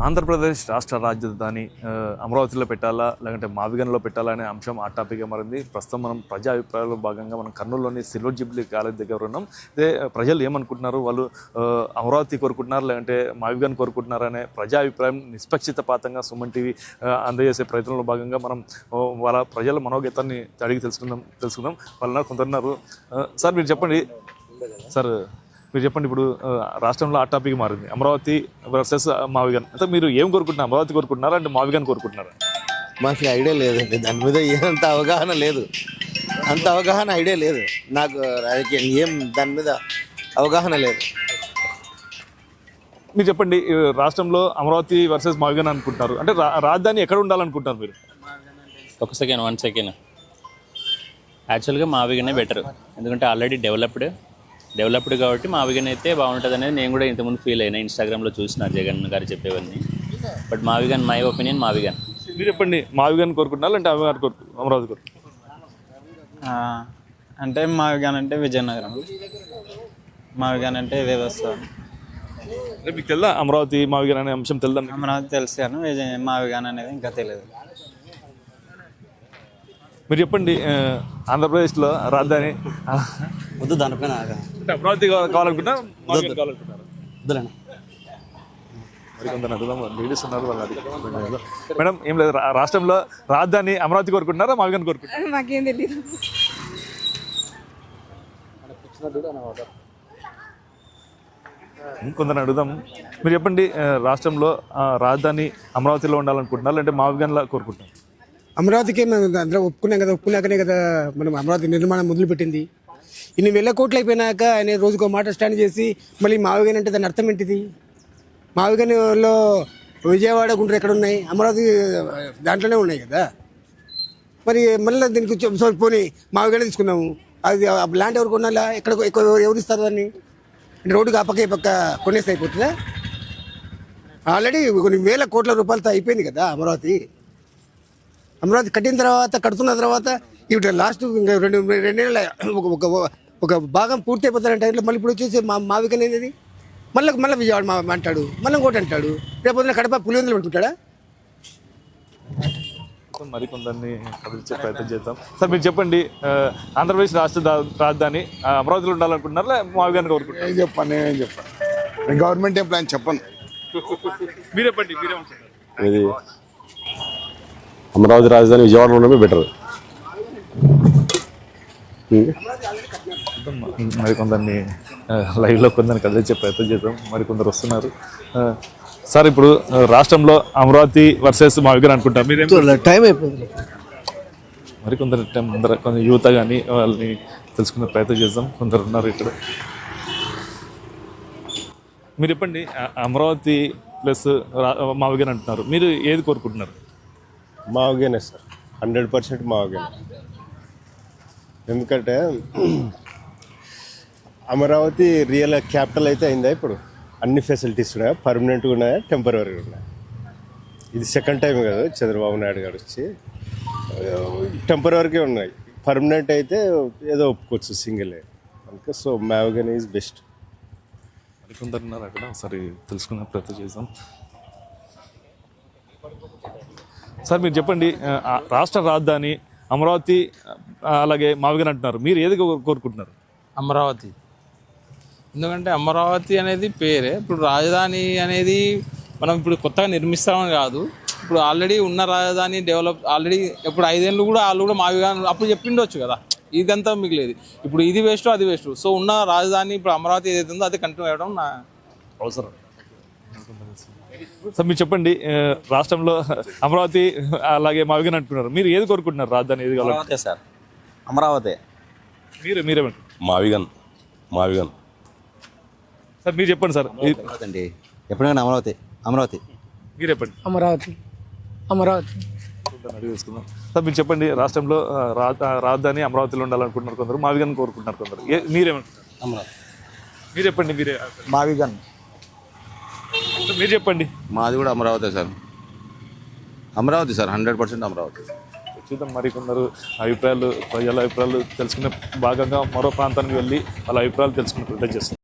ఆంధ్రప్రదేశ్ రాష్ట్ర రాజధాని అమరావతిలో పెట్టాలా లేదంటే మావిగన్లో పెట్టాలా అనే అంశం ఆ టాపిక్గా మారింది. ప్రస్తుతం మనం ప్రజా అభిప్రాయాల్లో భాగంగా మనం కర్నూలులోని సిల్వర్ జూబ్లీ కాలేజ్ దగ్గర ఉన్నాం. ఇదే ప్రజలు ఏమనుకుంటున్నారు, వాళ్ళు అమరావతి కోరుకుంటున్నారు లేదంటే మావిగన్ కోరుకుంటున్నారు అనే ప్రజా అభిప్రాయం నిష్పక్షితపాతంగా సుమన్ టీవీ అందజేసే ప్రయత్నంలో భాగంగా మనం వాళ్ళ ప్రజల మనోగీతాన్ని అడిగి తెలుసుకుందాం. వాళ్ళ కొందరున్నారు. సార్ మీరు చెప్పండి ఇప్పుడు రాష్ట్రంలో ఆ టాపిక్ మారింది, అమరావతి వర్సెస్ మావిగన్. అంటే మీరు ఏం కోరుకుంటున్నారు, అమరావతి కోరుకుంటున్నారా అంటే మావిగన్ కోరుకుంటున్నారా? మాకు ఐడియా లేదండి, దాని మీద అంత అవగాహన లేదు, ఐడియా లేదు నాకు. రాజకీయం ఏం దాని మీద అవగాహన లేదు. మీరు చెప్పండి, రాష్ట్రంలో అమరావతి వర్సెస్ మావిగన్ అనుకుంటున్నారు అంటే రాజధాని ఎక్కడ ఉండాలనుకుంటున్నారు మీరు? వన్ సెకండ్ యాక్చువల్గా మావిగనే బెటర్, ఎందుకంటే ఆల్రెడీ డెవలప్డ్ కాబట్టి మావిగన్ అయితే బాగుంటుంది అనేది నేను కూడా ఇంతకుముందు ఫీల్ అయినా. ఇన్స్టాగ్రామ్లో చూసిన జగన్ గారు చెప్పేవన్నీ. బట్ మావిగన్, మై ఒపీనియన్ మావిగన్. మీరు చెప్పండి, మావిగన్ కోరుకుంటున్నారు అంటే అమరావతి కోరుకుంటున్నారు? అంటే మావిగన్ అంటే విజయనగరం, మావిగన్ అంటే వ్యవస్థ. మీకు తెలుదా అమరావతి మావిగన్ అనే అంశం? తెలుదా? అమరావతి తెలుసు కానీ మావిగన్ అనేది ఇంకా తెలియదు. మీరు చెప్పండి, ఆంధ్రప్రదేశ్లో రాజధాని వద్దు, దానిపైన అమరావతి కావాలనుకుంటున్నా లేడీస్ ఉన్నారు వాళ్ళు. మేడం ఏం లేదు, రాష్ట్రంలో రాజధాని అమరావతి కోరుకుంటున్నారా మావిగన్ కోరుకుంటున్నారా? మాకేం తెలియదు. కొందరు అడుగుదాం. మీరు చెప్పండి, రాష్ట్రంలో రాజధాని అమరావతిలో ఉండాలనుకుంటున్నారు అంటే మావిగన్లా కోరుకుంటున్నారు? అమరావతికి మేము అందరూ ఒప్పుకున్నాకనే కదా మనం అమరావతి నిర్మాణం మొదలుపెట్టింది. ఇన్ని వేల కోట్లు అయిపోయినాక ఆయన రోజుకో మాట స్టాండ్ చేసి మళ్ళీ మావిగన్ అంటే దాని అర్థం ఏంటిది? మావిగన్లో విజయవాడ, గుంటూరు ఎక్కడ ఉన్నాయి? అమరావతి దాంట్లోనే ఉన్నాయి కదా. మరి మళ్ళీ దీనికి పోనీ మావిగనే తీసుకున్నాము. అది ల్యాండ్ ఎవరు కొనాలా? ఎవరు ఇస్తారు దాన్ని? అంటే రోడ్డుకి ఆ పక్క కొనేసి అయిపోతుందా? ఆల్రెడీ కొన్ని వేల కోట్ల రూపాయలతో అయిపోయింది కదా అమరావతి. అమరావతి కడుతున్న తర్వాత ఇప్పుడు లాస్ట్ రెండేళ్ళ ఒక భాగం పూర్తి అయిపోతారంటే టైంలో మళ్ళీ ఇప్పుడు వచ్చేసి మావిగన్ అనేది మళ్ళీ విజయవాడ అంటాడు, మళ్ళీ ఇంకోటి అంటాడు. రేపు కడప పులివెందులు పెట్టుకుంటాడా? మరికొందరిని కదిలించే ప్రయత్నం చేద్దాం. సార్ మీరు చెప్పండి, ఆంధ్రప్రదేశ్ రాష్ట్ర రాజధాని అమరావతిలో ఉండాలనుకుంటున్నారా మావిగన్ కోరుకుంటున్నారు? ఏం చెప్పను, గవర్నమెంట్ ఏం ప్లాన్ చెప్పను. మీరు చెప్పండి, మీరేమంటారు? ఇది అమరావతి రాజధాని విజయవాడలో ఉండడమే బెటర్. మరికొందరిని లైవ్లో కొందరిని కదిలించే ప్రయత్నం చేద్దాం. మరికొందరు వస్తున్నారు. సార్ ఇప్పుడు రాష్ట్రంలో అమరావతి వర్సెస్ మావిగన్ అనుకుంటారు, మీరు టైం అయిపోయింది. కొందరు యువత కానీ వాళ్ళని తెలుసుకునే ప్రయత్నం చేద్దాం. కొందరు ఉన్నారు ఇక్కడ. మీరు చెప్పండి, అమరావతి ప్లస్ మావిగన్ అంటున్నారు, మీరు ఏది కోరుకుంటున్నారు? మావిగనే సార్, 100% మావిగనే. ఎందుకంటే అమరావతి రియల్ క్యాపిటల్ అయితే అయిందా? ఇప్పుడు అన్ని ఫెసిలిటీస్ ఉన్నాయా? పర్మనెంట్గా ఉన్నాయా, టెంపరీగా ఉన్నాయా? ఇది సెకండ్ టైం కదా చంద్రబాబు నాయుడు గారు వచ్చి. టెంపరీగా ఉన్నాయి, పర్మనెంట్ అయితే ఏదో ఒప్పుకోవచ్చు సింగిల్. అందుకే సో మావిగన్ ఈజ్ బెస్ట్. కొందరు ఉన్నారు అక్కడ, ఒకసారి తెలుసుకునే ప్రయత్నం చేద్దాం. సార్ మీరు చెప్పండి, రాష్ట్ర రాజధాని అమరావతి అలాగే మావిగన్ అంటున్నారు, మీరు ఏది కోరుకుంటున్నారు? అమరావతి. ఎందుకంటే అమరావతి అనేది పేరే. ఇప్పుడు రాజధాని అనేది మనం ఇప్పుడు కొత్తగా నిర్మిస్తామని కాదు, ఇప్పుడు ఆల్రెడీ ఉన్న రాజధాని ఆల్రెడీ ఇప్పుడు 5 ఏళ్ళు కూడా వాళ్ళు కూడా మావిగన్ అప్పుడు చెప్పిండొచ్చు కదా. ఇదంతా మిగిలేదు. ఇప్పుడు ఇది వేస్ట్, అది వేస్ట్. సో ఉన్న రాజధాని ఇప్పుడు అమరావతి ఏదైతే ఉందో అదే కంటిన్యూ అవ్వడం నా అవసరం. సార్ మీరు చెప్పండి, రాష్ట్రంలో అమరావతి అలాగే మావిగన్ అంటున్నారు, మీరు ఏది కోరుకుంటున్నారు? రాజధాని ఏది కావాలి? సార్ అమరావతి. మీరేమంటారు? మావిగన్. సార్ మీరు చెప్పండి సార్. అండి ఎప్పుడైనా అమరావతి. మీరు చెప్పండి. అమరావతి. సార్ మీరు చెప్పండి, రాష్ట్రంలో రాజధాని అమరావతిలో ఉండాలనుకుంటున్నారు కొందరు, మావిగన్ కోరుకుంటున్నారు కొందరు, మీరేమంటారు? అమరావతి. మీరు చెప్పండి. మీరే మావిగన్. మీరు చెప్పండి. మాది కూడా అమరావతి సార్. 100% అమరావతి. చూద్దాం, మరి కొందరు ప్రజల అభిప్రాయాలు తెలుసుకునే భాగంగా మరో ప్రాంతానికి వెళ్ళి వాళ్ళ అభిప్రాయాలు తెలుసుకునే ప్రయత్నం చేస్తారు.